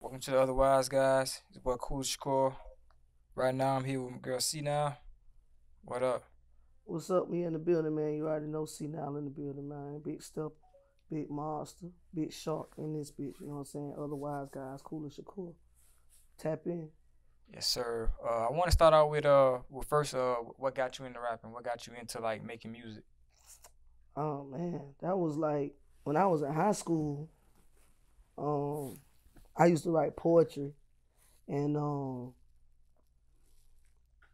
Welcome to the Otherwise guys. It's your boy Cool Shakur. Right now I'm here with my girl Ceenyle. What up? What's up? We in the building, man. You already know Ceenyle in the building, man. Big step, big monster, big shark in this bitch. You know what I'm saying? Otherwise, guys, cool as Shakur. Tap in. Yes, sir. I want to start out with first what got you into rapping? What got you into like making music? Oh man, that was like when I was in high school. Um, I used to write poetry, and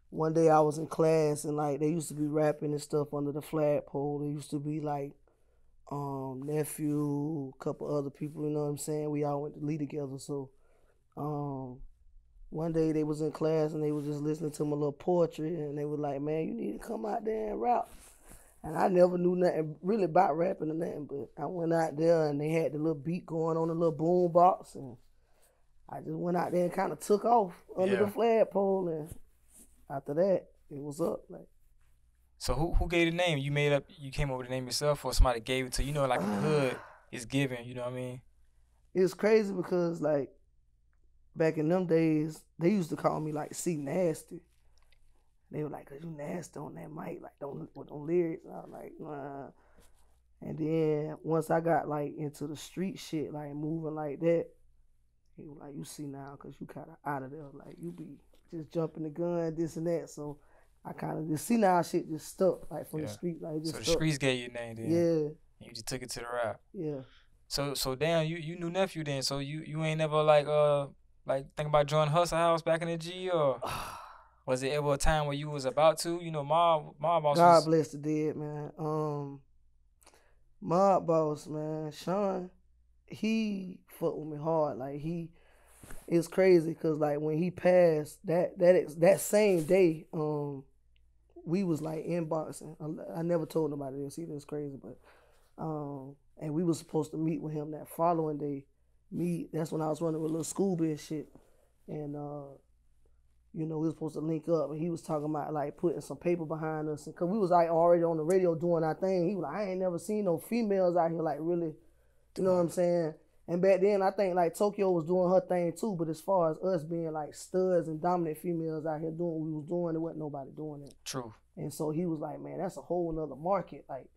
one day I was in class, and like they used to be rapping and stuff under the flagpole. There used to be like nephew, a couple other people. You know what I'm saying? We all went to Lee together, so um one day they was in class and they was just listening to my little poetry and they was like, "Man, you need to come out there and rap." And I never knew nothing really about rapping or nothing, but I went out there and they had the little beat going on the little boom box, and I just went out there and kind of took off under the Yeah. flagpole, and after that it was up. Like, So who gave the name? You made up you came up with the name yourself or somebody gave it to you? You know, like in the hood, it's given, you know what I mean? it's crazy because like back in them days they used to call me like C Nasty. They were like, "Cause you nasty on that mic, like don't with them lyrics." And I was like, "Nah." And then once I got like into the street shit, like moving like that, he was like, "You see now, cause you kind of out of there, like you be just jumping the gun, this and that." So I kind of just see now shit just stuck, like from the Yeah. street, like it So just the stuck. streets gave you a name then. Yeah, And you just took it to the rap. yeah. So damn, you knew nephew then. So you ain't never like think about joining Hustle House back in the G or was it ever a time where you was about to? You know, my boss God was bless the dead, man. Mob boss, man, Sean, he fucked with me hard. Like it's crazy because like when he passed that same day, we was like inboxing. I never told nobody this either. It's crazy, but and we was supposed to meet with him that following day. Meet. That's when I was running with little school and shit, and we was supposed to link up, and he was talking about like putting some paper behind us, and cause we was like already on the radio doing our thing. He was like, "I ain't never seen no females out here like really," you know what doing I'm saying? And back then, I think like Tokyo was doing her thing too. But as far as us being like studs and dominant females out here doing what we was doing, there wasn't nobody doing it. true. And so he was like, "Man, that's a whole nother market. Like,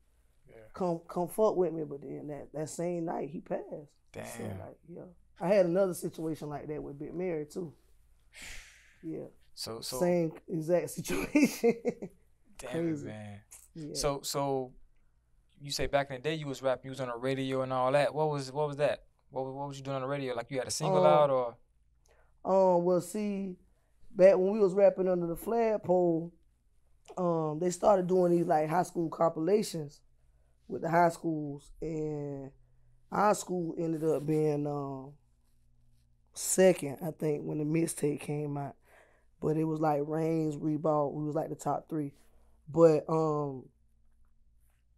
Yeah. come fuck with me." But then that same night he passed. So Damn. like, yeah, I had another situation like that with Big Mary too. Yeah, So same exact situation. damn it, Crazy. man. Yeah. So you say back in the day you was rapping, you was on the radio and all that. What was that? What was you doing on the radio? Like you had a single Um. out or Well, see, back when we was rapping under the flagpole, they started doing these like high school compilations with the high schools, and our school ended up being second, I think, when the mixtape came out. But it was like Reigns, Reebok, we was like the top three. But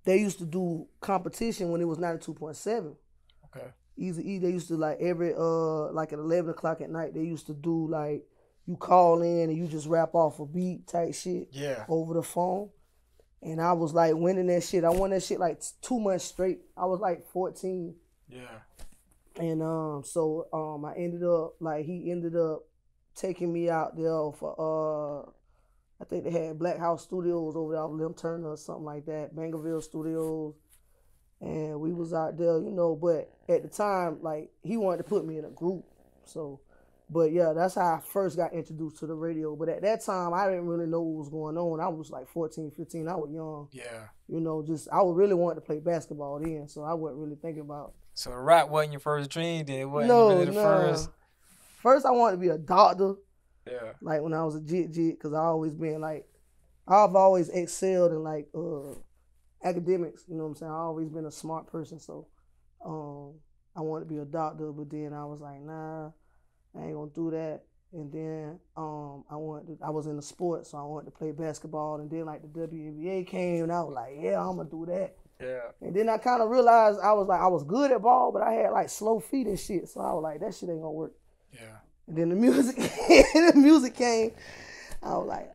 they used to do competition when it was 92.7. okay. Easy E, they used to like every like at 11 o'clock at night, they used to do like you call in and you just rap off a beat type shit Yeah. over the phone. And I was like winning that shit. I won that shit like 2 months straight. I was like 14. Yeah. And I ended up like he ended up taking me out there for I think they had Black House Studios over there off Lim Turner or something like that, Bangerville Studios. And we was out there, but at the time, like he wanted to put me in a group. So but yeah, that's how I first got introduced to the radio. But at that time I didn't really know what was going on. I was like 14, 15. I was young. Yeah. Just I would really want to play basketball then, so I wasn't really thinking about. So rap wasn't your first dream, then it wasn't No, really the no. first. First I wanted to be a doctor, Yeah. like when I was a jit, because I always been like I've always excelled in like academics, you know what I'm saying? I've always been a smart person, so um I wanted to be a doctor, but then I was like, nah, I ain't gonna do that. And then I was in the sports, so I wanted to play basketball, and then like the WNBA came and I was like, yeah, I'm gonna do that. Yeah. And then I kind of realized I was good at ball, but I had like slow feet and shit, so I was like, that shit ain't gonna work. Yeah. And then the music the music came. I was like,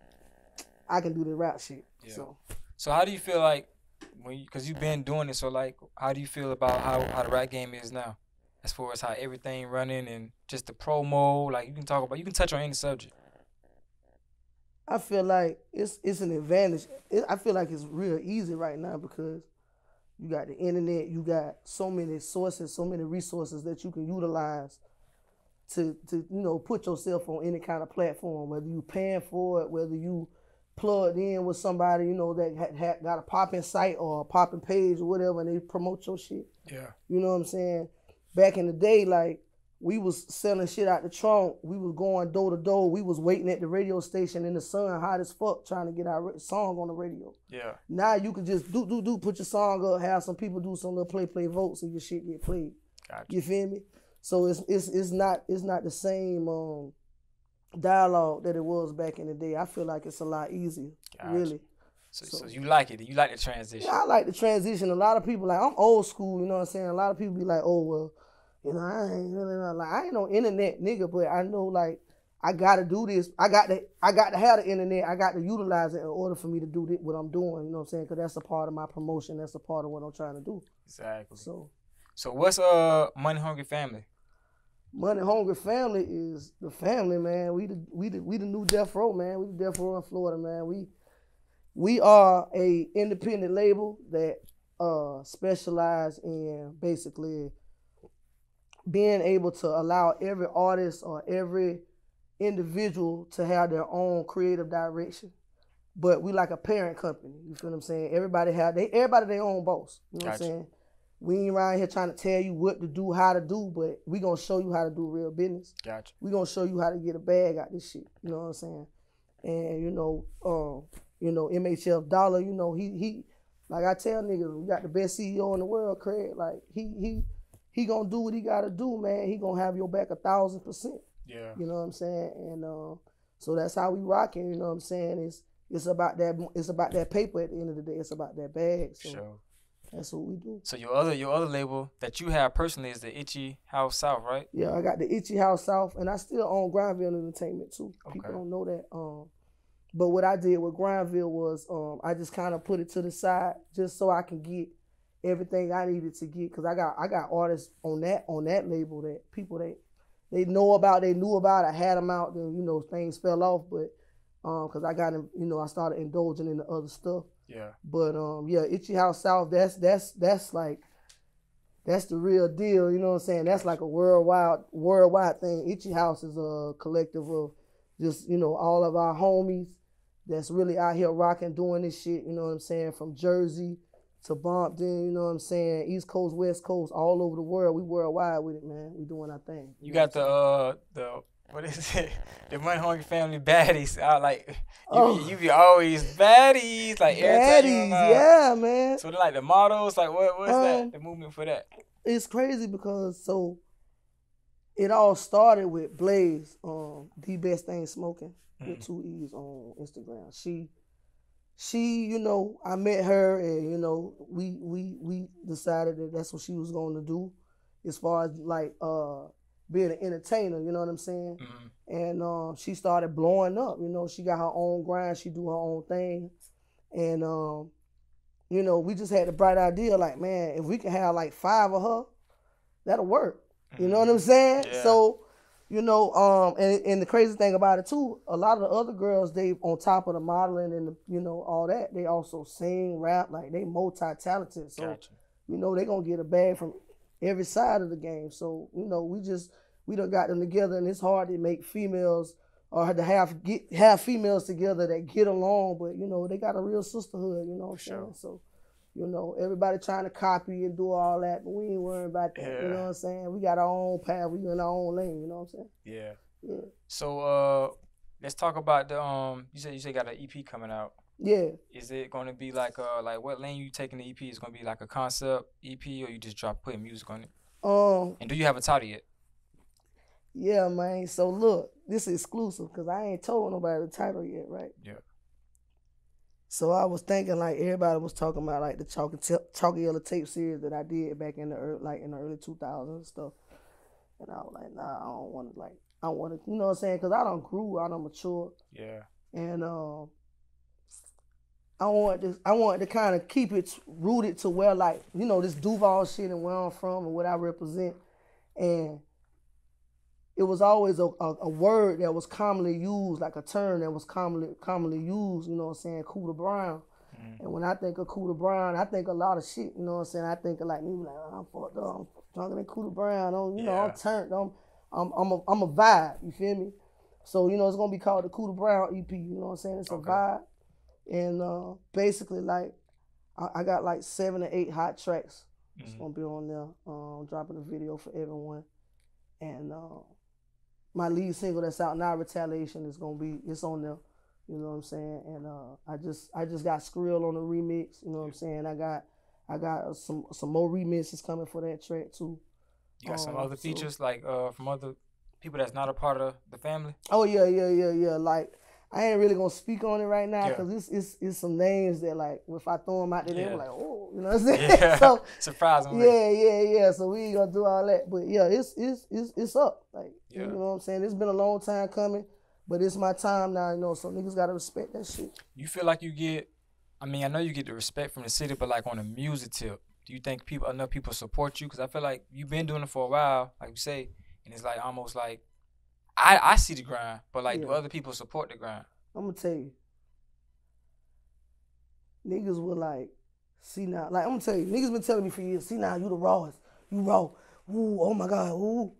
I can do the rap shit. Yeah. So So how do you feel like cause you've been doing it, so like how do you feel about how the rap game is now? as far as how everything running and just the promo? Like, you can touch on any subject. I feel like it's an advantage. I feel like it's real easy right now because you got the internet, you got so many sources, so many resources that you can utilize to put yourself on any kind of platform, whether you paying for it, whether you plugged in with somebody, that got a popping site or a popping page or whatever, and they promote your shit. Yeah. You know what I'm saying? Back in the day, like, we was selling shit out the trunk. We was going door to door. We was waiting at the radio station in the sun, hot as fuck, trying to get our song on the radio. Yeah. Now you can just put your song up, have some people do some little play votes, and your shit get played. Gotcha. You feel me? So it's not the same dialogue that it was back in the day. I feel like it's a lot easier, Gotcha. Really. So you like it? You like the transition? Yeah, I like the transition. A lot of people, like, I'm old school. You know what I'm saying? A lot of people be like, oh well, I ain't really like, I ain't no internet nigga, but I know, like, I gotta do this. I got to have the internet. I got to utilize it in order for me to do what I'm doing. You know what I'm saying? Because that's a part of my promotion. That's a part of what I'm trying to do. Exactly. So what's Money Hungry Family? Money Hungry Family is the family, man. We the new Death Row, man. We the Death Row in Florida, man. We are a independent label that specialize in basically being able to allow every artist or every individual to have their own creative direction. But we like a parent company. You feel what I'm saying? Everybody their own boss. You know what I'm saying? We ain't around here trying to tell you what to do, how to do, but we gonna show you how to do real business. Gotcha. We gonna show you how to get a bag out this shit. You know what I'm saying? And MHF Dollar, he like I tell niggas, we got the best CEO in the world, Craig. Like he gonna do what he gotta do, man. He gonna have your back 1,000%. Yeah. You know what I'm saying? And so that's how we rocking. You know what I'm saying? It's about that paper at the end of the day. It's about that bag. So sure. That's what we do. So your other label that you have personally is the Itchy House South, right? Yeah, I got the Itchy House South, and I still own Grindville Entertainment too. Okay. People don't know that. But what I did with Grindville was I just kind of put it to the side just so I can get everything I needed to get, because I got artists on that label that people they knew about. I had them out, then things fell off, but because I got them, I started indulging in the other stuff. Yeah. But Itchy House South, that's the real deal. You know what I'm saying? That's like a worldwide thing. Itchy House is a collective of just all of our homies that's really out here rocking, doing this shit. You know what I'm saying? From Jersey to Bompton, you know what I'm saying? East Coast, West Coast, all over the world. We worldwide with it, man. We doing our thing. You got the what is it? The Money Hungry Family Baddies. You be always baddies, like baddies, yeah, man. So they're like the mottos, like what's that? The movement for that? It's crazy because it all started with Blaze, the best thing smoking with 2 E's on Instagram. She, I met her and we decided that that's what she was going to do, as far as like being an entertainer, you know what I'm saying? Mm-hmm. And she started blowing up. She got her own grind. She do her own thing. And, we just had the bright idea, like, man, if we can have like 5 of her, that'll work. You know what I'm saying? Yeah. So, and the crazy thing about it too, a lot of the other girls, they on top of the modeling and all that, they also sing, rap, like they multi-talented. So, gotcha. They gonna get a bag from every side of the game. So, we done got them together, and it's hard to make females or to have females together that get along, but they got a real sisterhood, you know what I'm saying? So, everybody trying to copy and do all that, but we ain't worrying about that. Yeah. You know what I'm saying? We got our own path, we in our own lane, you know what I'm saying? Yeah. Yeah. So let's talk about the you said you got an EP coming out. Yeah. Is it gonna be like what lane you taking the EP? Is it gonna be like a concept EP, or you just putting music on it? And do you have a title yet? Yeah, man. So look, this is exclusive because I ain't told nobody the title yet, right? Yeah. So I was thinking, like, everybody was talking about like the Chalky Yellow Tape series that I did back in the early 2000s and stuff. And I was like, nah, I don't want to, you know what I'm saying? Because I done grew, I done matured. Yeah. And I wanted to kind of keep it rooted to where, like, this Duval shit and where I'm from and what I represent. And it was always a word that was commonly used, like a term that was commonly used, you know what I'm saying, Cooter Brown. And when I think of Cooter Brown, I think a lot of shit, you know what I'm saying? I think of like me like, oh, I'm fucked up, I'm drunker than Cooter Brown, I'm turned, I'm a vibe, you feel me? So, you know, it's gonna be called the Cooter Brown EP, you know what I'm saying? It's a vibe. And basically like I got like 7 or 8 hot tracks. It's gonna be on there, dropping a video for everyone. And my lead single that's out now, Retaliation, it's on there. You know what I'm saying? And I just got Skrill on the remix, you know what I'm saying? I got some more remixes coming for that track too. You got some other features like from other people that's not a part of the family? Oh yeah. Like I ain't really gonna speak on it right now because it's some names that like if I throw them out there, they're like, oh, you know what I'm saying? Yeah. So surprising. Yeah. So we ain't gonna do all that, but yeah, it's up. Like you know what I'm saying? It's been a long time coming, but it's my time now, you know. So niggas gotta respect that shit. You feel like you get? I mean, I know you get the respect from the city, but like on the music tip, do you think enough people support you? Because I feel like you've been doing it for a while, like you say, and it's like almost like. I see the grind, but like, do other people support the grind? I'm gonna tell you, niggas were like, Ceenyle. Like I'm gonna tell you, niggas been telling me for years, Ceenyle, you the rawest, you raw. Ooh, oh my God, ooh.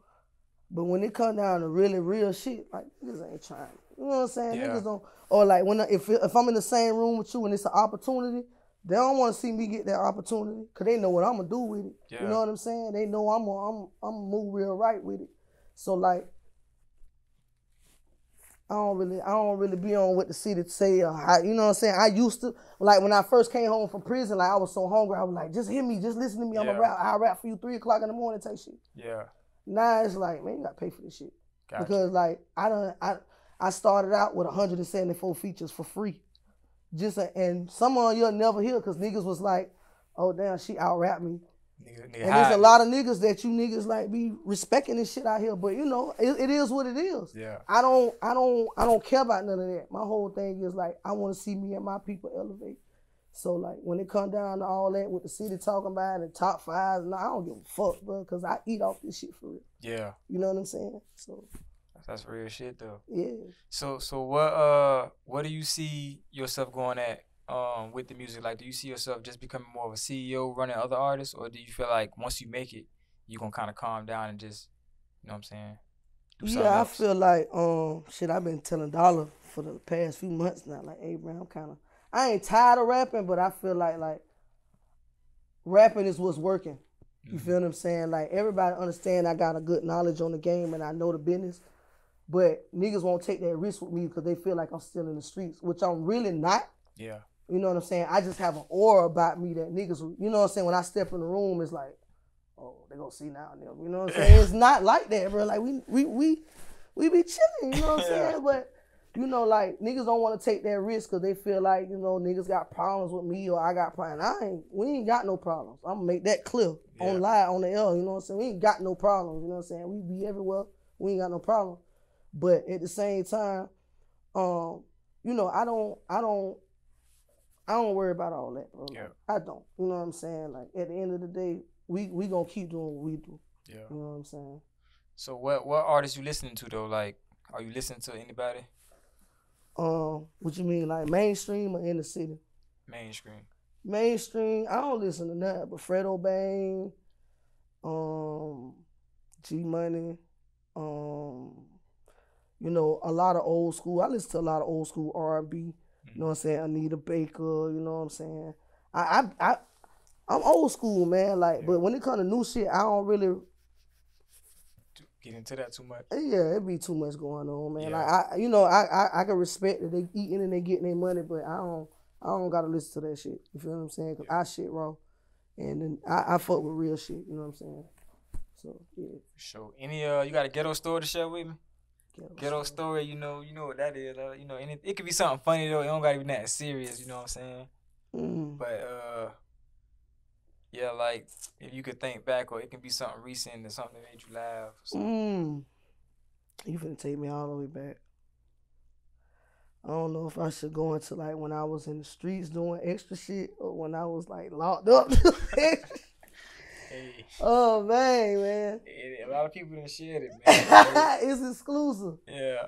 But when it come down to really real shit, like niggas ain't trying. You know what I'm saying? Niggas don't. Or like if I'm in the same room with you and it's an opportunity, they don't want to see me get that opportunity because they know what I'm gonna do with it. Yeah. You know what I'm saying? They know I'm gonna move real right with it. So like. I don't really be on what the city say or how, you know what I'm saying? I used to, like when I first came home from prison, like I was so hungry, I was like, just hit me, just listen to me, I'm a rap, I'll rap for you 3 o'clock in the morning type shit. Yeah. Now it's like, man, you gotta pay for this shit. Gotcha. Because like, I started out with 174 features for free. And some of you'll never hear because niggas was like, oh damn, she out rap me. Nigga, and there's a lot of niggas that you niggas like be respecting this shit out here, but you know it is what it is. Yeah. I don't care about none of that. My whole thing is like I want to see me and my people elevate. So like when it come down to all that with the city talking about and top 5, no, I don't give a fuck, bro, because I eat off this shit for real. Yeah. You know what I'm saying? So that's real shit though. Yeah. So what do you see yourself going at? With the music, like, do you see yourself just becoming more of a CEO, running other artists, or do you feel like once you make it, you gonna kind of calm down and just, you know what I'm saying? Yeah, I feel like shit. I've been telling Dollar for the past few months now, like, hey, man, I ain't tired of rapping, but I feel like rapping is what's working. You feel what I'm saying? Like everybody understand I got a good knowledge on the game and I know the business, but niggas won't take that risk with me because they feel like I'm still in the streets, which I'm really not. Yeah. You know what I'm saying? I just have an aura about me that niggas, you know what I'm saying? When I step in the room, it's like, oh, they gonna see now. You know what I'm saying? It's not like that, bro. Like we be chilling, you know what I'm saying? But you know, like niggas don't want to take that risk because they feel like, you know, niggas got problems with me or I got problems. We ain't got no problems. I'm gonna make that clear on live, on the L. You know what I'm saying? We ain't got no problems. You know what I'm saying? We be everywhere. We ain't got no problem. But at the same time, you know, I don't worry about all that, bro. Yeah. I don't. You know what I'm saying? Like at the end of the day, we gonna keep doing what we do. Yeah. You know what I'm saying? So what artists you listening to though? Like, are you listening to anybody? What you mean, like mainstream or in the city? Mainstream. Mainstream, I don't listen to nothing but Fredo Bang, G Money, you know, a lot of old school. I listen to a lot of old school R&B. You know what I'm saying? Anita Baker, you know what I'm saying? I'm old school, man. Like, but when it comes to new shit, I don't really get into that too much. Yeah, it be too much going on, man. Yeah. Like, you know, I can respect that they eating and they getting their money, but I don't gotta listen to that shit. You feel what I'm saying? Cause I shit raw, and then I fuck with real shit. You know what I'm saying? So yeah. For sure. Any you got a ghetto story to share with me? Ghetto story, you know what that is. You know, and it could be something funny though. It don't gotta be that serious. You know what I'm saying? But yeah, like if you could think back, or it can be something recent and something that made you laugh. You finna take me all the way back. I don't know if I should go into like when I was in the streets doing extra shit or when I was like locked up. Hey. Oh man. A lot of people done shared it, man. It's exclusive. Yeah.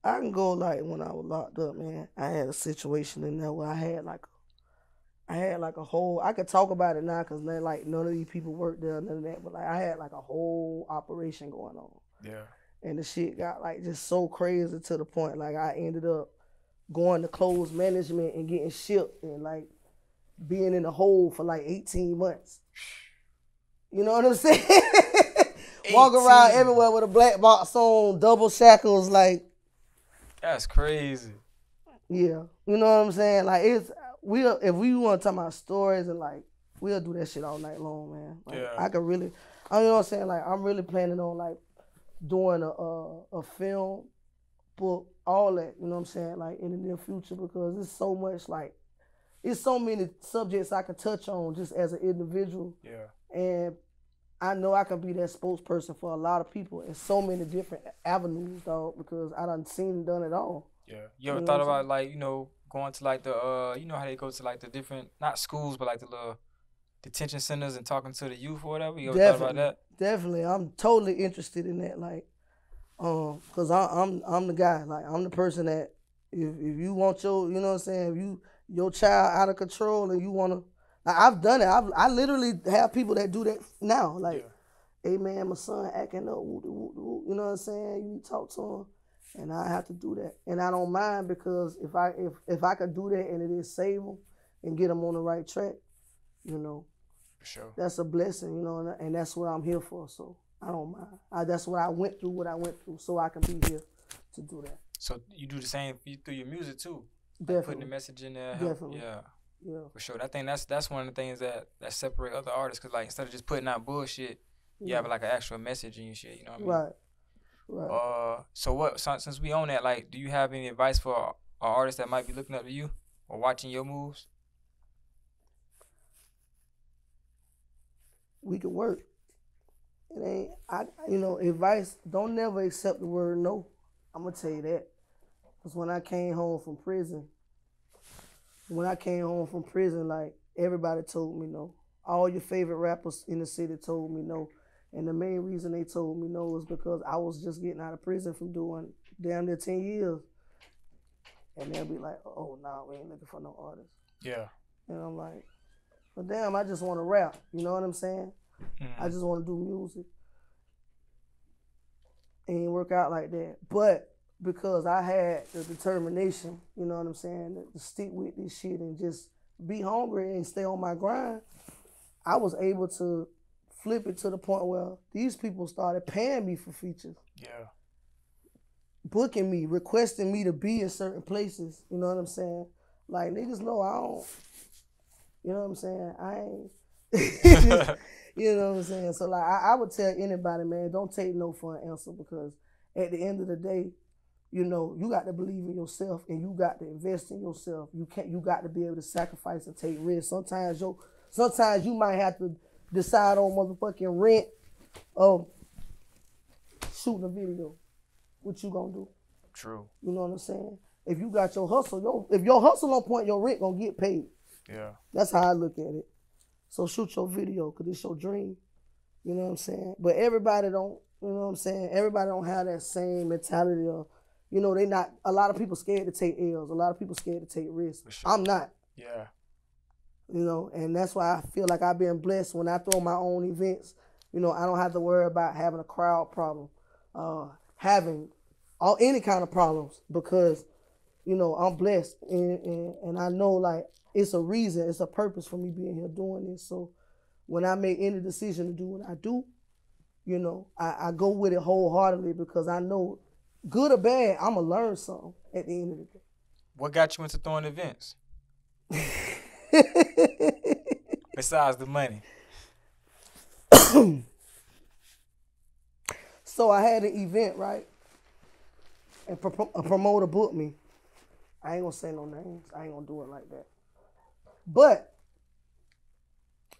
I can go like when I was locked up, man. I had a situation in there where I had like a whole. I could talk about it now because like none of these people worked there, none of that. But like I had like a whole operation going on. Yeah. And the shit got like just so crazy to the point like I ended up going to closed management and getting shipped and like being in the hole for like 18 months. You know what I'm saying? Walk around everywhere with a black box on, double shackles, like. That's crazy. Yeah, you know what I'm saying? Like if we want to talk about stories and like we'll do that shit all night long, man. Like, yeah. I could really, you know what I'm saying? Like I'm really planning on like doing a film, book, all that. You know what I'm saying? Like in the near future because it's so much like it's so many subjects I can touch on just as an individual. Yeah. And I know I can be that spokesperson for a lot of people in so many different avenues, dog, because I done seen and done it all. Yeah. You ever thought about like, going to like the how they go to like the different not schools but like the little detention centers and talking to the youth or whatever? You ever thought about that? Definitely. I'm totally interested in that, like cause I'm the guy. Like I'm the person that if you want your, you know what I'm saying, if your child out of control and you wanna like, I've done it. I literally have people that do that now. Like, hey man, my son acting up, you know what I'm saying? You need to talk to him. And I have to do that. And I don't mind because if I could do that and it is save them and get them on the right track, For sure. That's a blessing, and that's what I'm here for. So I don't mind. That's what I went through, so I can be here to do that. So you do the same through your music too? Definitely. Like putting the message in there. Definitely. Yeah. For sure. I think that's one of the things that separate other artists because like instead of just putting out bullshit, you have like an actual message in your shit. You know what I mean? Right. So since we own that, like, do you have any advice for an artist that might be looking up to you or watching your moves? We can work. It ain't advice. Don't never accept the word no. I'm gonna tell you that. Cause when I came home from prison, like everybody told me no. All your favorite rappers in the city told me no. And the main reason they told me no was because I was just getting out of prison from doing damn near 10 years. And they'll be like, oh, nah, we ain't looking for no artist. Yeah. And I'm like, well, damn, I just want to rap. You know what I'm saying? Mm-hmm. I just want to do music. It ain't work out like that. But because I had the determination, you know what I'm saying, to stick with this shit and just be hungry and stay on my grind, I was able to flip it to the point where these people started paying me for features. Yeah. Booking me, requesting me to be in certain places. You know what I'm saying? Like, niggas know I don't, you know what I'm saying? I ain't, you know what I'm saying? So, like, I would tell anybody, man, don't take no for an answer because at the end of the day, you got to believe in yourself and you got to invest in yourself. You got to be able to sacrifice and take risks. Sometimes you might have to decide on motherfucking rent or shooting a video. What you gonna do? True. You know what I'm saying? If you got your hustle, if your hustle on point, your rent gonna get paid. Yeah. That's how I look at it. So shoot your video, cause it's your dream. You know what I'm saying? But everybody don't, you know what I'm saying? Everybody don't have that same mentality of, they not, a lot of people scared to take L's. A lot of people scared to take risks. Sure. I'm not. Yeah. And that's why I feel like I've been blessed when I throw my own events. I don't have to worry about having a crowd problem, having any kind of problems because, I'm blessed and I know like it's a reason, it's a purpose for me being here doing this. So when I make any decision to do what I do, I go with it wholeheartedly because I know good or bad, I'm going to learn something at the end of the day. What got you into throwing events? Besides the money. So I had an event, right? And a promoter booked me. I ain't gonna say no names. I ain't gonna do it like that. But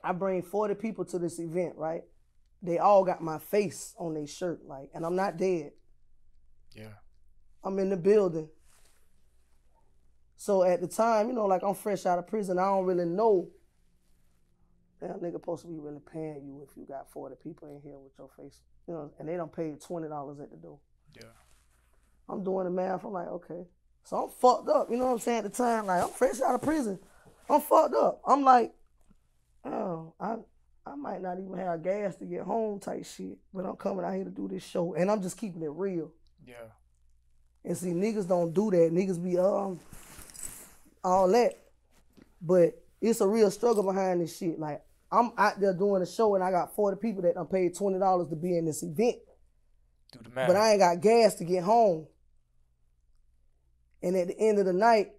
I bring 40 people to this event, right? They all got my face on their shirt, like, and I'm not dead. Yeah. I'm in the building. So at the time, you know, like I'm fresh out of prison, I don't really know. That nigga supposed to be really paying you if you got 40 people in here with your face, you know, and they done paid $20 at the door. Yeah. I'm doing the math. I'm like, okay. So I'm fucked up, you know what I'm saying, at the time. Like, I'm fresh out of prison. I'm fucked up. I'm like, oh, I might not even have gas to get home type shit, but I'm coming out here to do this show, and I'm just keeping it real. Yeah. And see, niggas don't do that. Niggas be, all that. But it's a real struggle behind this shit. Like, I'm out there doing a show, and I got 40 people that done paid $20 to be in this event. Do the math. But I ain't got gas to get home. And at the end of the night,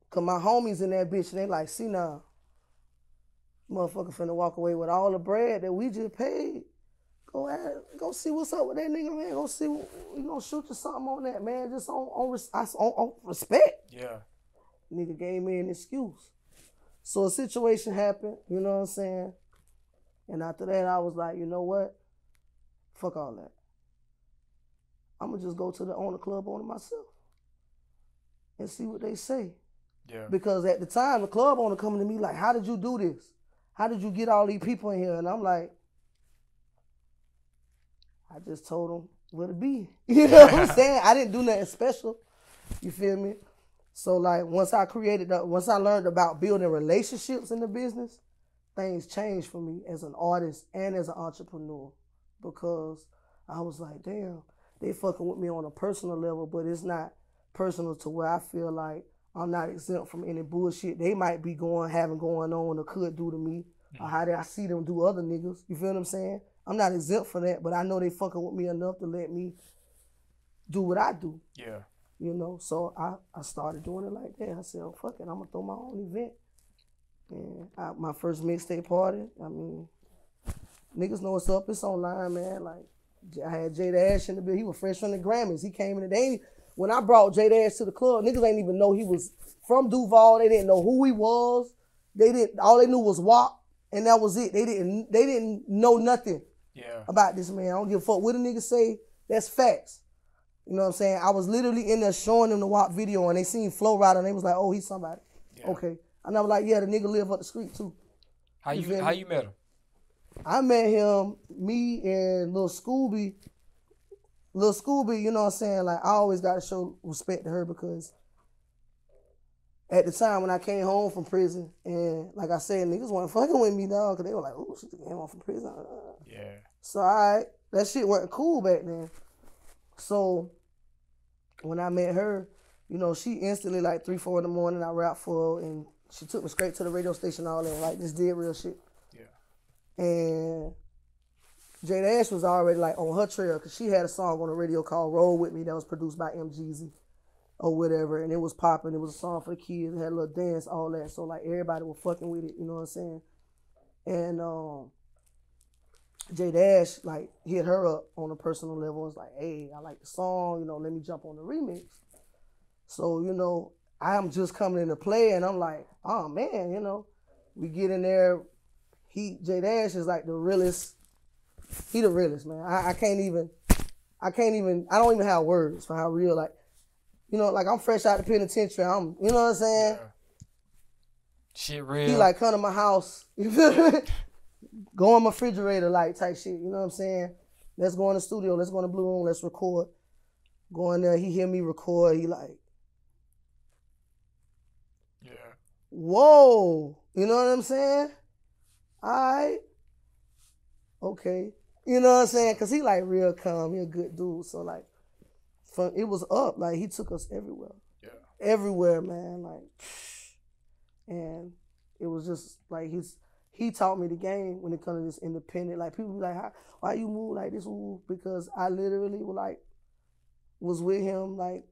cause my homies in that bitch, and they like, Ceenyle, motherfucker finna walk away with all the bread that we just paid. Go see what's up with that nigga, man. Go see, we gonna shoot you something on that, man. Just on respect. Yeah. Nigga gave me an excuse. So a situation happened, you know what I'm saying? And after that, I was like, you know what? Fuck all that. I'm gonna just go to the owner club owner myself and see what they say. Yeah. Because at the time, the club owner coming to me like, how did you do this? How did you get all these people in here? And I'm like, I just told them where to be. You know what I'm saying? I didn't do nothing special. You feel me? So like once I learned about building relationships in the business, things changed for me as an artist and as an entrepreneur. Because I was like, damn, they fucking with me on a personal level, but it's not personal to where I feel like I'm not exempt from any bullshit they might be having going on or could do to me, or how I see them do other niggas. You feel what I'm saying? I'm not exempt for that, but I know they fucking with me enough to let me do what I do. Yeah. You know, so I started doing it like that. I said, oh, fuck it, I'm gonna throw my own event. And my first mixtape party, I mean, niggas know what's up, it's online, man. Like, I had J Dash in the bill. He was fresh from the Grammys. He came in the when I brought J Dash to the club, niggas ain't even know he was from Duval. They didn't know who he was. All they knew was WAP, and that was it. They didn't know nothing about this man. I don't give a fuck what a nigga say. That's facts. You know what I'm saying? I was literally in there showing them the WAP video, and they seen Flow Rider, and they was like, oh, he's somebody. Yeah. Okay. And I was like, yeah, the nigga live up the street too. How you met him? I met him, me and Lil Scooby. Lil Scooby, you know what I'm saying? Like, I always got to show respect to her because at the time when I came home from prison, and like I said, niggas weren't fucking with me, dog, because they were like, oh, she came home from prison. Yeah. So, all right, that shit wasn't cool back then. So, when I met her, you know, she instantly, like 3, 4 in the morning, I rapped for her, and she took me straight to the radio station and all that, like, just did real shit. Yeah. And J Dash was already, like, on her trail, because she had a song on the radio called Roll With Me that was produced by MGZ or whatever, and it was popping. It was a song for the kids. It had a little dance, all that. So, like, everybody was fucking with it, you know what I'm saying? And J Dash, like, hit her up on a personal level and was like, hey, I like the song, you know, let me jump on the remix. So, you know, I'm just coming into play, and I'm like, oh, man, you know, we get in there. J Dash is like the realest. He the realest, man. I don't even have words for how real, like, you know, like I'm fresh out the penitentiary. You know what I'm saying? Yeah. Shit real. He like come to my house, you feel me? Go in my refrigerator, like type shit, you know what I'm saying? Let's go in the studio, let's go in the Blue Room, let's record. Go in there, he hear me record, he like, yeah. Whoa, you know what I'm saying? All right. Okay. You know what I'm saying? Because he like real calm. He a good dude. So like, it was up. Like he took us everywhere. Yeah. Everywhere, man. Like, and it was just like he taught me the game when it comes to this independent. Like people be like, why you move like this? Because I literally was with him like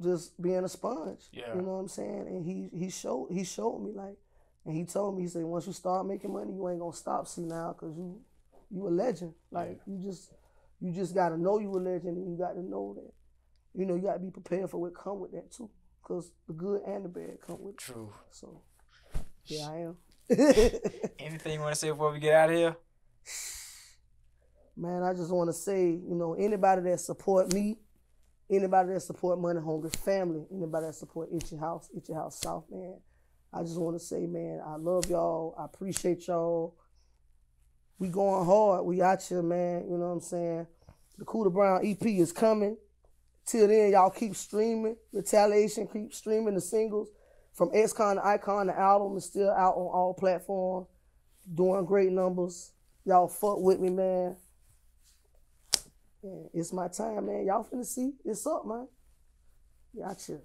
just being a sponge. Yeah. You know what I'm saying? And he showed me like, and he told me, he said, once you start making money, you ain't gonna stop Ceenyle because you a legend. Like you just gotta know you a legend, and you got to know that, you know, you gotta be prepared for what come with that too. Cause the good and the bad come with it. True. So yeah, I am. Anything you wanna say before we get out of here? Man, I just wanna say, you know, anybody that support me Anybody that support Money Hungry family, anybody that support Itchy House South, man. I just want to say, man, I love y'all. I appreciate y'all. We going hard. We out here, man. You know what I'm saying? The Cooler Brown EP is coming. Till then, y'all keep streaming. Retaliation, keep streaming the singles. From X-Con to Icon, the album is still out on all platforms. Doing great numbers. Y'all fuck with me, man. Yeah, it's my time, man. Y'all finna see. It's up, man. Yeah, chill.